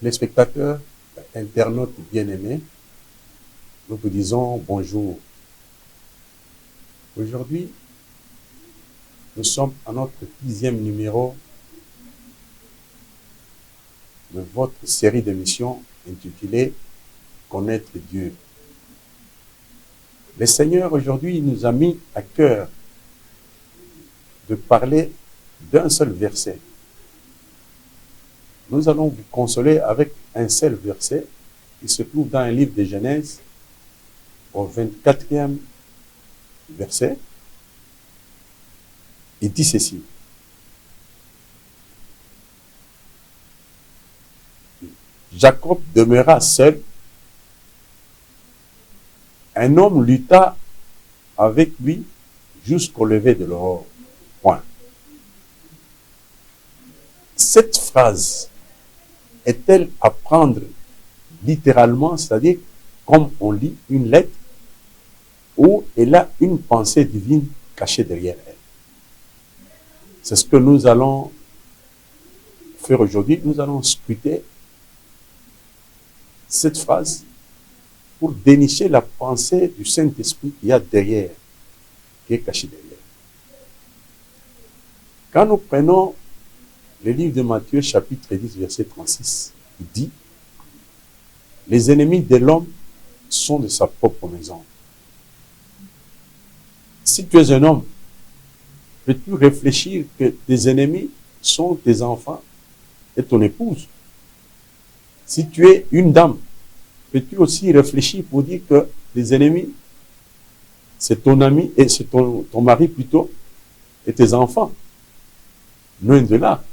Les spectateurs, internautes bien-aimés, nous vous disons bonjour. Aujourd'hui, nous sommes à notre 10e numéro de votre série d'émissions intitulée Connaître Dieu. Le Seigneur aujourd'hui nous a mis à cœur de parler d'un seul verset. Nous allons vous consoler avec un seul verset qui se trouve dans un livre de Genèse, au 24e verset. Il dit ceci. Jacob demeura seul. Un homme lutta avec lui jusqu'au lever de l'aurore. Point. Cette phrase est-elle à prendre littéralement, c'est-à-dire comme on lit une lettre, ou elle a une pensée divine cachée derrière elle? C'est ce que nous allons faire aujourd'hui. Nous allons scruter cette phrase pour dénicher la pensée du Saint-Esprit qu'il y a derrière, qui est cachée derrière. Quand nous prenons le livre de Matthieu, chapitre 10, verset 36, il dit « Les ennemis de l'homme sont de sa propre maison. » Si tu es un homme, peux-tu réfléchir que tes ennemis sont tes enfants et ton épouse? Si tu es une dame, peux-tu aussi réfléchir pour dire que tes ennemis, c'est ton ami et c'est ton mari plutôt et tes enfants? Loin de là.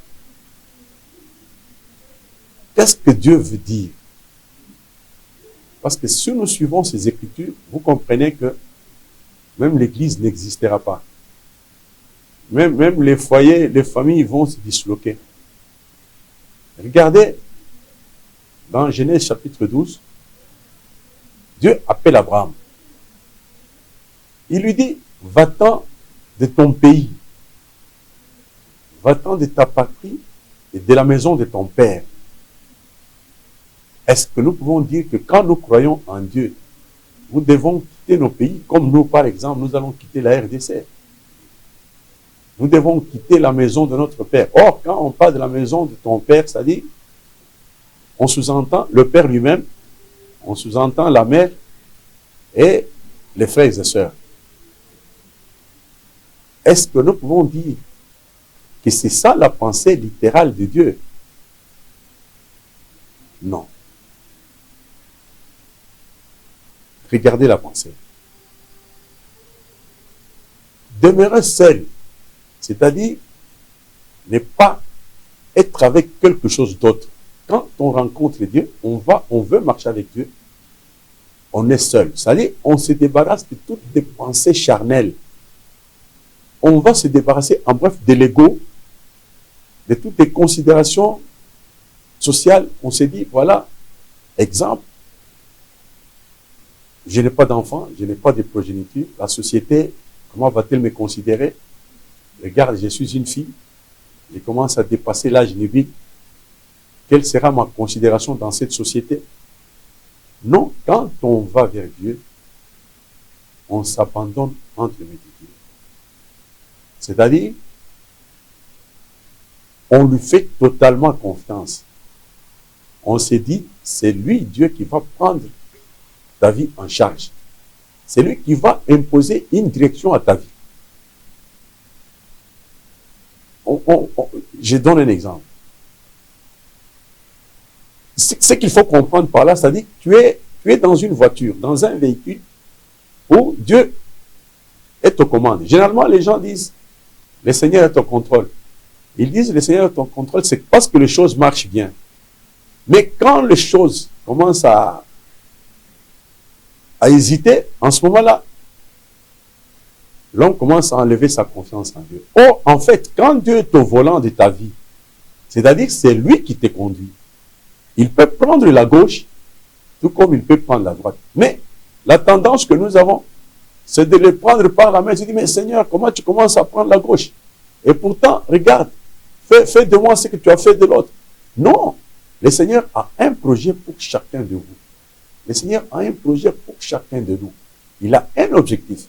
Qu'est-ce que Dieu veut dire? Parce que si nous suivons ces Écritures, vous comprenez que même l'Église n'existera pas. Même les foyers, les familles vont se disloquer. Regardez, dans Genèse chapitre 12, Dieu appelle Abraham. Il lui dit, va-t'en de ton pays, va-t'en de ta patrie et de la maison de ton père. Est-ce que nous pouvons dire que quand nous croyons en Dieu, nous devons quitter nos pays, comme nous, par exemple, nous allons quitter la RDC. Nous devons quitter la maison de notre père. Or, quand on parle de la maison de ton père, c'est-à-dire, on sous-entend le père lui-même, on sous-entend la mère et les frères et sœurs. Est-ce que nous pouvons dire que c'est ça la pensée littérale de Dieu? Non. Regardez la pensée. Demeurer seul, c'est-à-dire ne pas être avec quelque chose d'autre. Quand on rencontre Dieu, on veut marcher avec Dieu, on est seul. C'est-à-dire, on se débarrasse de toutes les pensées charnelles. On va se débarrasser, en bref, de l'ego, de toutes les considérations sociales. On se dit, voilà, exemple, je n'ai pas d'enfant, je n'ai pas de progéniture. La société, comment va-t-elle me considérer? Regarde, je suis une fille, je commence à dépasser l'âge nubile. Quelle sera ma considération dans cette société? Non, quand on va vers Dieu, on s'abandonne entre les mains de Dieu. C'est-à-dire, on lui fait totalement confiance. On se dit, c'est lui, Dieu, qui va prendre ta vie en charge. C'est lui qui va imposer une direction à ta vie. Je donne un exemple. Ce qu'il faut comprendre par là, c'est-à-dire que tu es dans une voiture, dans un véhicule où Dieu est aux commandes. Généralement, les gens disent, le Seigneur est au contrôle. Ils disent, le Seigneur est au contrôle, c'est parce que les choses marchent bien. Mais quand les choses commencent à hésiter, en ce moment-là, l'homme commence à enlever sa confiance en Dieu. Or, en fait, quand Dieu est au volant de ta vie, c'est-à-dire que c'est lui qui te conduit. Il peut prendre la gauche, tout comme il peut prendre la droite. Mais la tendance que nous avons, c'est de le prendre par la main. Tu dis, mais Seigneur, comment tu commences à prendre la gauche? Et pourtant, regarde, fais de moi ce que tu as fait de l'autre. Non, Le Seigneur a un projet pour chacun de vous. Le Seigneur a un projet pour chacun de nous. Il a un objectif.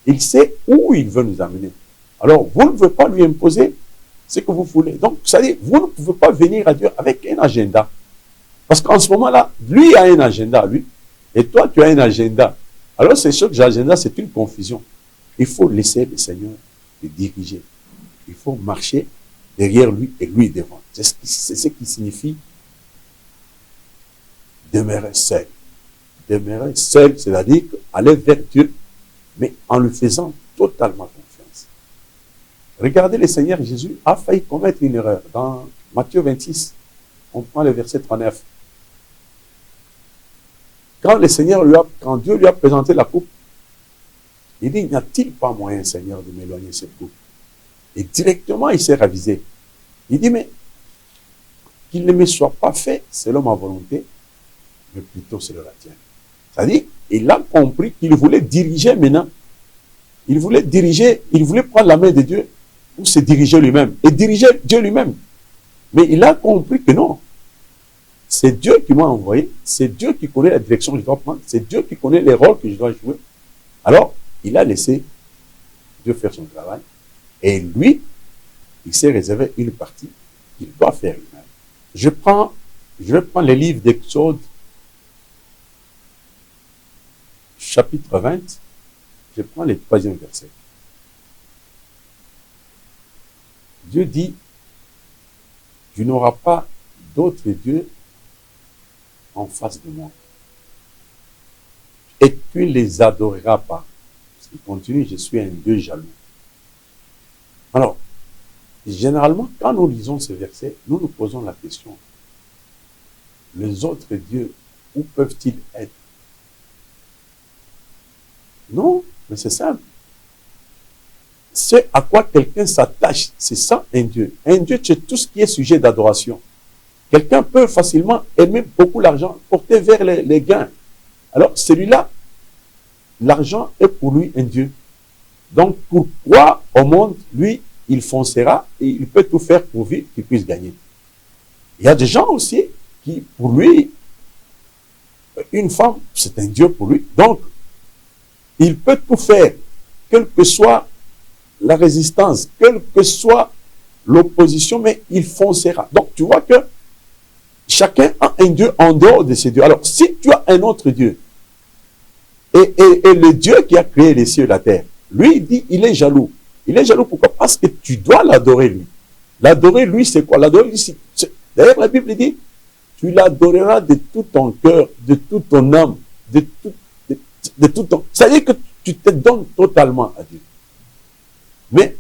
Il sait où il veut nous amener. Alors, vous ne pouvez pas lui imposer ce que vous voulez. Donc, ça dit, vous ne pouvez pas venir à Dieu avec un agenda. Parce qu'en ce moment-là, lui a un agenda, lui, et toi, tu as un agenda. Alors, c'est sûr que l'agenda, c'est une confusion. Il faut laisser le Seigneur te diriger. Il faut marcher derrière lui et lui devant. C'est ce qui signifie demeurer seul. Demeurer seul, c'est-à-dire aller vers Dieu, mais en lui faisant totalement confiance. Regardez, le Seigneur Jésus a failli commettre une erreur. Dans Matthieu 26, on prend le verset 39. Quand Dieu lui a présenté la coupe, il dit, n'y a-t-il pas moyen, Seigneur, de m'éloigner de cette coupe? Et directement, il s'est ravisé. Il dit, mais qu'il ne me soit pas fait selon ma volonté, mais plutôt selon la tienne. C'est-à-dire, il a compris qu'il voulait diriger maintenant. Il voulait prendre la main de Dieu pour se diriger lui-même et diriger Dieu lui-même. Mais il a compris que non. C'est Dieu qui m'a envoyé, c'est Dieu qui connaît la direction que je dois prendre, c'est Dieu qui connaît les rôles que je dois jouer. Alors, il a laissé Dieu faire son travail et lui, il s'est réservé une partie qu'il doit faire lui-même. Je vais prendre les livres d'Exode, chapitre 20, je prends le 3e verset. Dieu dit, tu n'auras pas d'autre Dieu en face de moi. Et tu ne les adoreras pas. Il continue, je suis un Dieu jaloux. Alors, généralement, quand nous lisons ce verset, nous nous posons la question, les autres dieux, où peuvent-ils être? Non, mais c'est simple. Ce à quoi quelqu'un s'attache, c'est ça un Dieu. Un Dieu, c'est tout ce qui est sujet d'adoration. Quelqu'un peut facilement aimer beaucoup l'argent, porter vers les gains. Alors, celui-là, l'argent est pour lui un Dieu. Donc, pourquoi au monde, lui, il foncera et il peut tout faire pour vivre, qu'il puisse gagner. Il y a des gens aussi qui, pour lui, une femme, c'est un Dieu pour lui. Donc, il peut tout faire, quelle que soit la résistance, quelle que soit l'opposition, mais il foncera. Donc, tu vois que chacun a un Dieu en dehors de ces dieux. Alors, si tu as un autre Dieu, et le Dieu qui a créé les cieux et la terre, lui, il dit, il est jaloux. Il est jaloux, pourquoi? Parce que tu dois l'adorer, lui. L'adorer, lui, c'est quoi? L'adorer, d'ailleurs, la Bible dit, tu l'adoreras de tout ton cœur, de toute ton âme, de tout ton... C'est-à-dire que tu te donnes totalement à Dieu. Mais,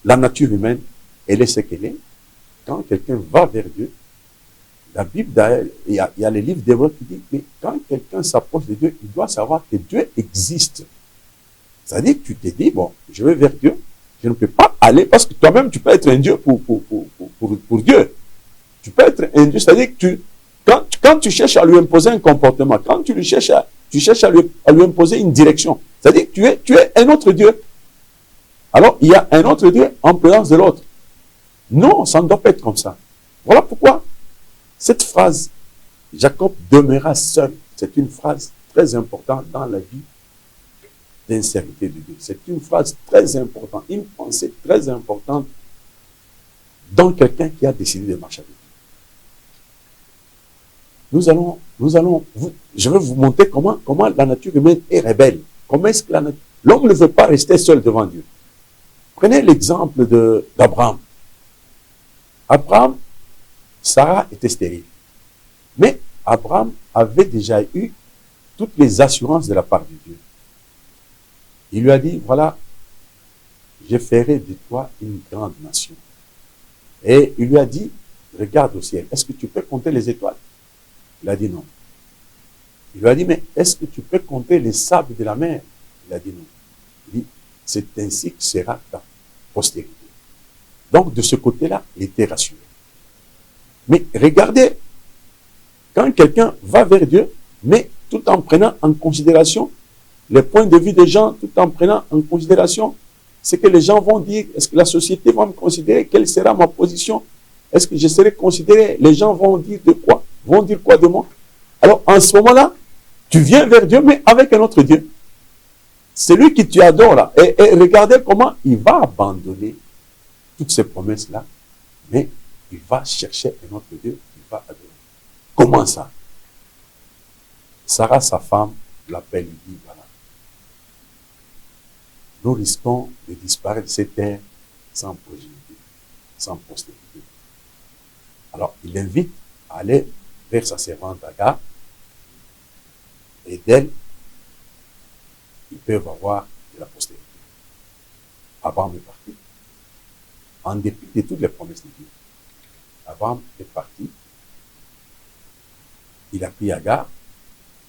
la nature humaine, elle est ce qu'elle est. Quand quelqu'un va vers Dieu, la Bible, il y a les livres d'Hébreux qui disent, mais quand quelqu'un s'approche de Dieu, il doit savoir que Dieu existe. C'est-à-dire que tu te dis, bon, je vais vers Dieu, je ne peux pas aller, parce que toi-même, tu peux être un Dieu pour Dieu. Tu peux être un Dieu, c'est-à-dire que quand tu cherches à lui imposer un comportement, quand tu cherches à lui imposer une direction, c'est-à-dire que tu es un autre Dieu. Alors, il y a un autre Dieu en présence de l'autre. Non, ça ne doit pas être comme ça. Voilà pourquoi cette phrase, Jacob demeura seul, c'est une phrase très importante dans la vie d'insécurité de Dieu. C'est une phrase très importante, une pensée très importante dans quelqu'un qui a décidé de marcher avec Dieu. Je vais vous montrer comment la nature humaine est rebelle. Comment est-ce que l'homme ne veut pas rester seul devant Dieu. Prenez l'exemple d'Abraham. Abraham, Sarah était stérile. Mais Abraham avait déjà eu toutes les assurances de la part de Dieu. Il lui a dit, voilà, je ferai de toi une grande nation. Et il lui a dit, regarde au ciel, est-ce que tu peux compter les étoiles? Il a dit non. Il lui a dit, mais est-ce que tu peux compter les sables de la mer? Il a dit non. Il dit, c'est ainsi que sera ta postérité. Donc, de ce côté-là, il était rassuré. Mais regardez, quand quelqu'un va vers Dieu, mais tout en prenant en considération les points de vue des gens, tout en prenant en considération ce que les gens vont dire, est-ce que la société va me considérer, quelle sera ma position? Est-ce que je serai considéré? Les gens vont dire de quoi? Vont dire quoi de moi? Alors, en ce moment-là, tu viens vers Dieu, mais avec un autre Dieu. C'est lui qui tu adores là. Et regardez comment il va abandonner toutes ces promesses-là, mais il va chercher un autre Dieu, il va adorer. Comment ça? Sarah, sa femme, l'appelle, lui dit, voilà, nous risquons de disparaître de cette terre sans progéniture, sans postérité. Alors, il l'invite à aller vers sa servante Agar, et d'elle, ils peuvent avoir de la postérité. Abraham est parti. En dépit de toutes les promesses de Dieu. Abraham est parti. Il a pris Agar.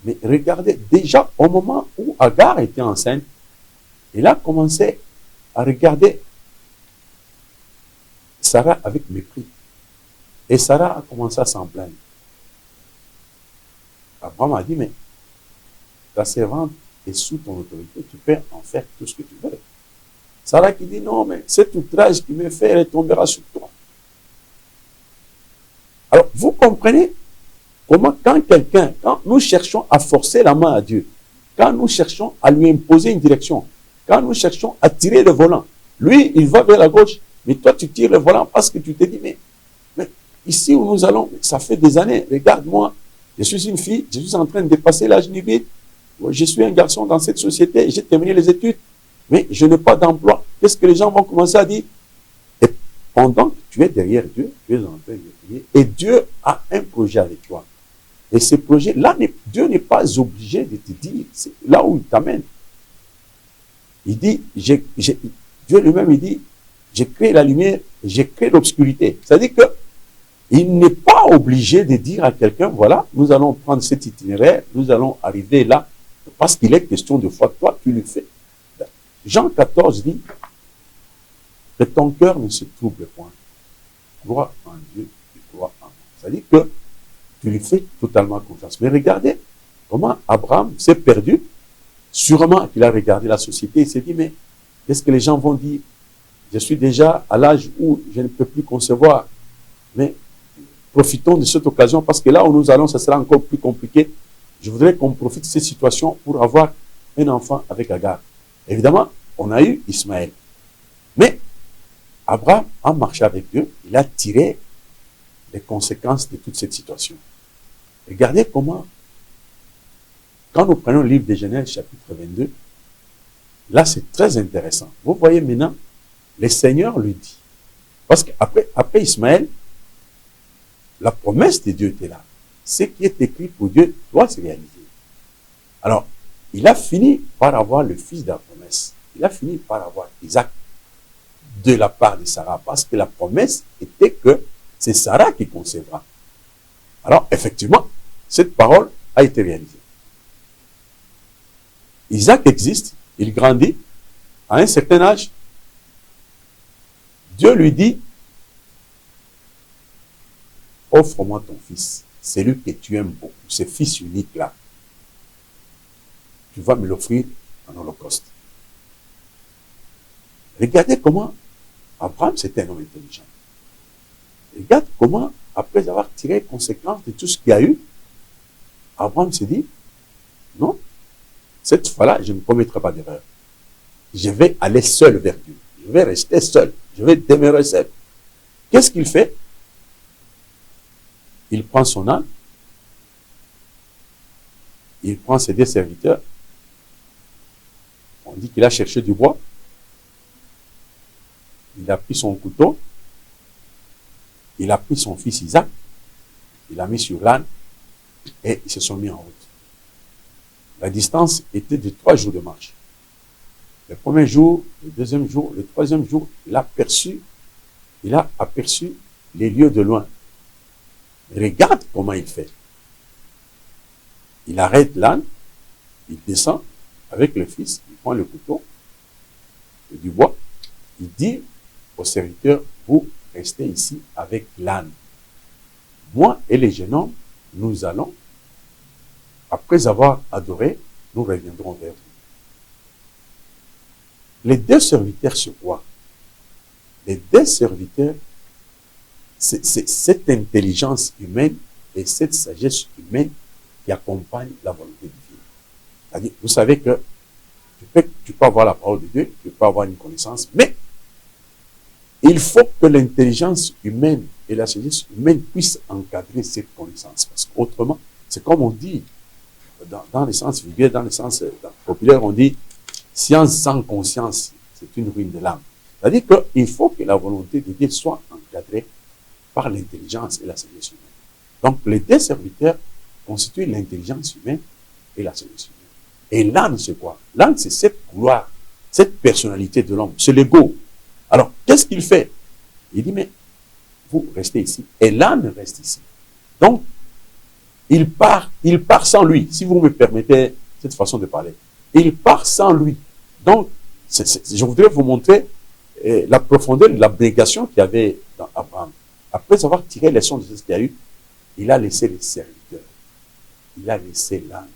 Mais regardez, déjà au moment où Agar était enceinte, il a commencé à regarder Sarah avec mépris. Et Sarah a commencé à s'en plaindre. Abraham a dit, mais ta servante est sous ton autorité, tu peux en faire tout ce que tu veux. Sarah qui dit, non, mais cet outrage qui me fait, elle tombera sur toi. Alors, vous comprenez comment quand nous cherchons à forcer la main à Dieu, quand nous cherchons à lui imposer une direction, quand nous cherchons à tirer le volant, lui, il va vers la gauche, mais toi, tu tires le volant parce que tu te dis, mais ici où nous allons, ça fait des années, regarde-moi, je suis une fille, je suis en train de dépasser l'âge limite, je suis un garçon dans cette société, j'ai terminé les études, mais je n'ai pas d'emploi. Qu'est-ce que les gens vont commencer à dire? Et pendant que tu es derrière Dieu, tu es en train de prier, et Dieu a un projet avec toi. Et ce projet-là, Dieu n'est pas obligé de te dire, c'est là où il t'amène. Il dit, Dieu lui-même, il dit, j'ai créé la lumière, j'ai créé l'obscurité. C'est-à-dire que il n'est pas obligé de dire à quelqu'un, voilà, nous allons prendre cet itinéraire, nous allons arriver là, parce qu'il est question de foi. Toi, tu le fais. Jean 14 dit que ton cœur ne se trouble point. Crois en Dieu et crois en moi. C'est-à-dire que tu lui fais totalement confiance. Mais regardez comment Abraham s'est perdu. Sûrement qu'il a regardé la société et s'est dit, mais qu'est-ce que les gens vont dire? Je suis déjà à l'âge où je ne peux plus concevoir. Mais profitons de cette occasion parce que là où nous allons, ça sera encore plus compliqué. Je voudrais qu'on profite de cette situation pour avoir un enfant avec Agar. Évidemment, on a eu Ismaël. Mais Abraham a marché avec Dieu. Il a tiré les conséquences de toute cette situation. Regardez comment, quand nous prenons le livre de Genèse, chapitre 22, là c'est très intéressant. Vous voyez maintenant, le Seigneur lui dit, parce qu'après Ismaël, la promesse de Dieu était là. Ce qui est écrit pour Dieu doit se réaliser. Alors, il a fini par avoir le fils de la promesse. Il a fini par avoir Isaac de la part de Sarah, parce que la promesse était que c'est Sarah qui concevra. Alors, effectivement, cette parole a été réalisée. Isaac existe, il grandit, à un certain âge. Dieu lui dit, offre-moi ton fils, celui que tu aimes beaucoup, ce fils unique là. Tu vas me l'offrir en holocauste. Regardez comment Abraham, c'était un homme intelligent. Regarde comment, après avoir tiré conséquence de tout ce qu'il y a eu, Abraham s'est dit, non, cette fois-là, je ne commettrai pas d'erreur. Je vais aller seul vers Dieu. Je vais rester seul. Je vais demeurer seul. Qu'est-ce qu'il fait? Il prend son âne, il prend ses deux serviteurs, on dit qu'il a cherché du bois, il a pris son couteau, il a pris son fils Isaac, il l'a mis sur l'âne et ils se sont mis en route. La distance était de 3 jours de marche. Le premier jour, le deuxième jour, le troisième jour, il a aperçu les lieux de loin. Regarde comment il fait. Il arrête l'âne, il descend avec le fils, il prend le couteau et du bois, il dit au serviteur, vous restez ici avec l'âne. Moi et les jeunes hommes, nous allons, après avoir adoré, nous reviendrons vers vous. Les deux serviteurs se voient. Les deux serviteurs c'est cette intelligence humaine et cette sagesse humaine qui accompagne la volonté divine. C'est-à-dire, vous savez que tu peux avoir la parole de Dieu, tu peux avoir une connaissance, mais il faut que l'intelligence humaine et la sagesse humaine puissent encadrer cette connaissance. Parce qu'autrement, c'est comme on dit, dans le sens vulgaire, dans le sens populaire, on dit science sans conscience, c'est une ruine de l'âme. C'est-à-dire qu'il faut que la volonté de Dieu soit encadrée par l'intelligence et la sagesse humaine. Donc, les deux serviteurs constituent l'intelligence humaine et la sagesse humaine. Et l'âme, c'est quoi? L'âme, c'est cette gloire, cette personnalité de l'homme, c'est l'ego. Alors, qu'est-ce qu'il fait? Il dit, mais vous restez ici. Et l'âme reste ici. Donc, il part sans lui, si vous me permettez cette façon de parler. Il part sans lui. Donc, je voudrais vous montrer la profondeur de l'abnégation qu'il y avait dans Abraham. Après avoir tiré les leçons de ce qu'il y a eu, il a laissé les serviteurs. Il a laissé l'âme.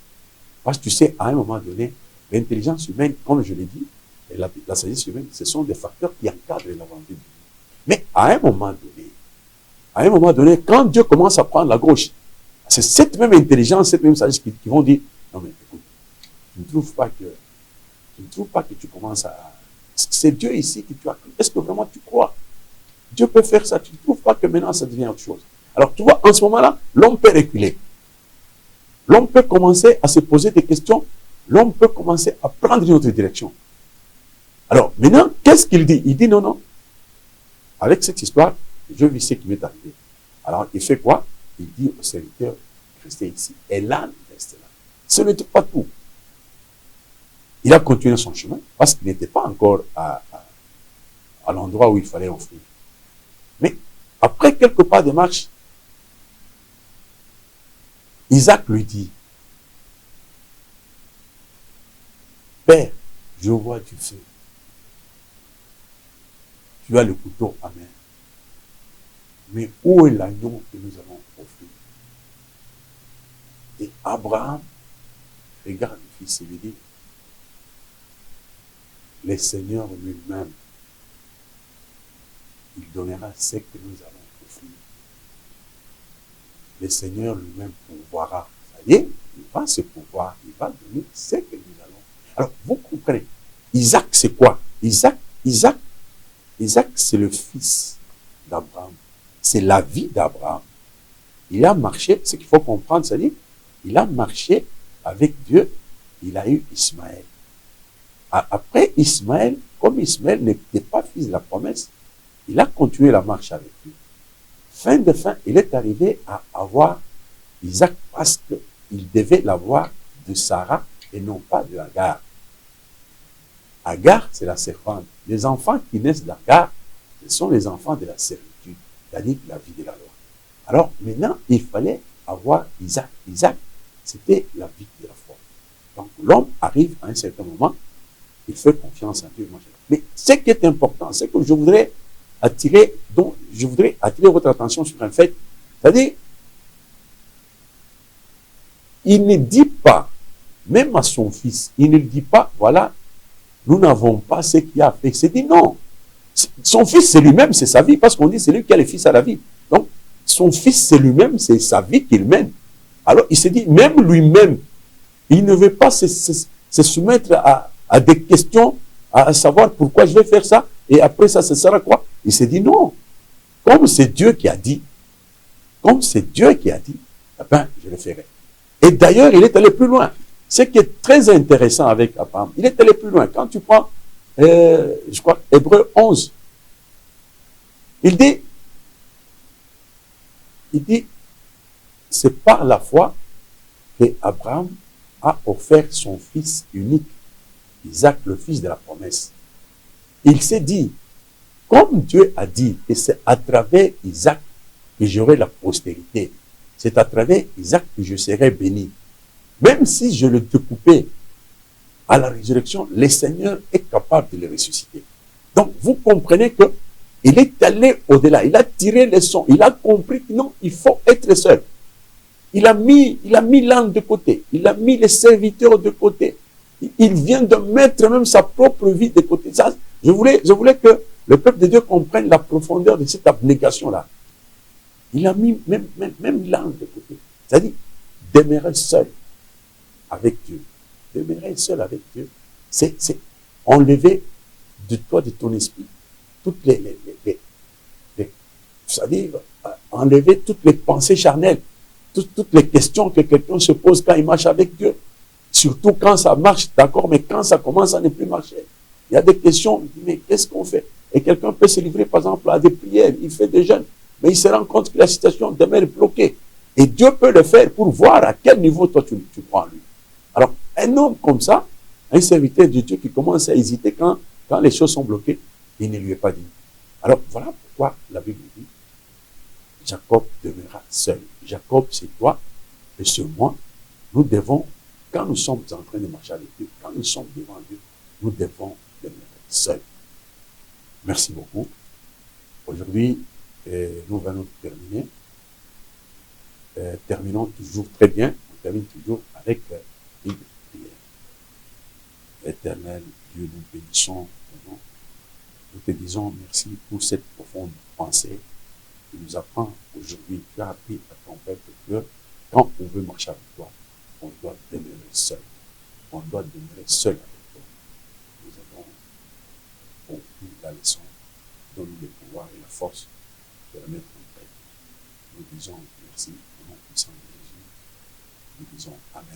Parce que tu sais, à un moment donné, l'intelligence humaine, comme je l'ai dit, et la sagesse humaine, ce sont des facteurs qui encadrent la volonté divine. Mais à un moment donné, quand Dieu commence à prendre la gauche, c'est cette même intelligence, cette même sagesse qui vont dire, non mais écoute, tu ne trouves pas que tu commences à... C'est Dieu ici que tu as cru. Est-ce que vraiment tu crois? Dieu peut faire ça. Tu ne trouves pas que maintenant ça devient autre chose? Alors tu vois, en ce moment-là, l'homme peut reculer. L'homme peut commencer à se poser des questions. L'homme peut commencer à prendre une autre direction. Alors maintenant, qu'est-ce qu'il dit? Il dit non, non. Avec cette histoire, je vis ce qui m'est arrivé. Alors il fait quoi? Il dit au serviteur, restez ici. Et l'âne reste là. Ce n'était pas tout. Il a continué son chemin parce qu'il n'était pas encore à l'endroit où il fallait offrir. Mais après quelques pas de marche, Isaac lui dit, Père, je vois du feu. Tu as le couteau amer. Mais où est l'agneau que nous allons offrir? Et Abraham regarde le fils et lui dit, le Seigneur lui-même, il donnera ce que nous allons offrir. Le Seigneur lui-même pourvoira. Ça y est, il va se pourvoir, il va donner ce que nous allons. Alors, vous comprenez, Isaac, c'est quoi? Isaac, c'est le fils d'Abraham. C'est la vie d'Abraham. Il a marché, ce qu'il faut comprendre, c'est-à-dire, il a marché avec Dieu, il a eu Ismaël. Après Ismaël, comme Ismaël n'était pas fils de la promesse, il a continué la marche avec lui. Fin de fin, il est arrivé à avoir Isaac parce qu'il devait l'avoir de Sarah et non pas de Agar. Agar, c'est la servante. Les enfants qui naissent d'Agar, ce sont les enfants de la servitude, c'est-à-dire la vie de la loi. Alors maintenant, il fallait avoir Isaac. Isaac, c'était la vie de la foi. Donc l'homme arrive à un certain moment, il fait confiance en Dieu. Mais ce qui est important, c'est que je voudrais attirer votre attention sur un fait. C'est-à-dire, il ne dit pas, même à son fils, il ne dit pas, voilà, nous n'avons pas ce qu'il a fait. C'est dit non. Son fils, c'est lui-même, c'est sa vie, parce qu'on dit c'est lui qui a le fils à la vie. Donc, son fils, c'est lui-même, c'est sa vie qu'il mène. Alors, il s'est dit, même lui-même, il ne veut pas se soumettre à des questions, à savoir pourquoi je vais faire ça, et après ça, ce sera quoi? Il s'est dit non. Comme c'est Dieu qui a dit, eh ben, je le ferai. Et d'ailleurs, il est allé plus loin. Ce qui est très intéressant avec Abraham, il est allé plus loin. Quand tu prends, je crois, Hébreux 11, il dit, c'est par la foi que Abraham a offert son fils unique, Isaac, le fils de la promesse. Il s'est dit, comme Dieu a dit, et c'est à travers Isaac que j'aurai la postérité, c'est à travers Isaac que je serai béni. Même si je le découpais à la résurrection, le Seigneur est capable de le ressusciter. Donc, vous comprenez que il est allé au-delà, il a tiré les leçons, il a compris que non, il faut être seul. Il a mis l'âme de côté, il a mis les serviteurs de côté. Il vient de mettre même sa propre vie de côté. Ça, je voulais que le peuple de Dieu comprenne la profondeur de cette abnégation-là. Il a mis même l'âme de côté. C'est-à-dire, demeurer seul avec Dieu. Demeurer seul avec Dieu, c'est enlever de toi, de ton esprit, toutes c'est-à-dire enlever toutes les pensées charnelles, toutes les questions que quelqu'un se pose quand il marche avec Dieu. Surtout quand ça marche, d'accord, mais quand ça commence à ne plus marcher. Il y a des questions, on dit, mais qu'est-ce qu'on fait? Et quelqu'un peut se livrer, par exemple, à des prières, il fait des jeûnes, mais il se rend compte que la situation demeure bloquée. Et Dieu peut le faire pour voir à quel niveau toi tu crois en lui. Alors, un homme comme ça, un serviteur de Dieu qui commence à hésiter quand les choses sont bloquées, il ne lui est pas dit. Alors, voilà pourquoi la Bible dit, Jacob demeura seul. Jacob, c'est toi et c'est moi. Nous devons, quand nous sommes en train de marcher avec Dieu, quand nous sommes devant Dieu, nous devons demeurer seuls. Merci beaucoup. Aujourd'hui, nous allons terminer. Terminons toujours très bien. On termine toujours avec une prière. Éternel Dieu, nous bénissons ton nom. Nous te disons merci pour cette profonde pensée qui nous apprend aujourd'hui. Tu as appris à ton peuple que quand on veut marcher avec toi, on doit demeurer seul. On doit demeurer seul avec toi. Nous avons compris la leçon. Donne-nous le pouvoir et la force de la mettre en pratique. Nous disons merci au nom puissant de Jésus. Nous disons Amen.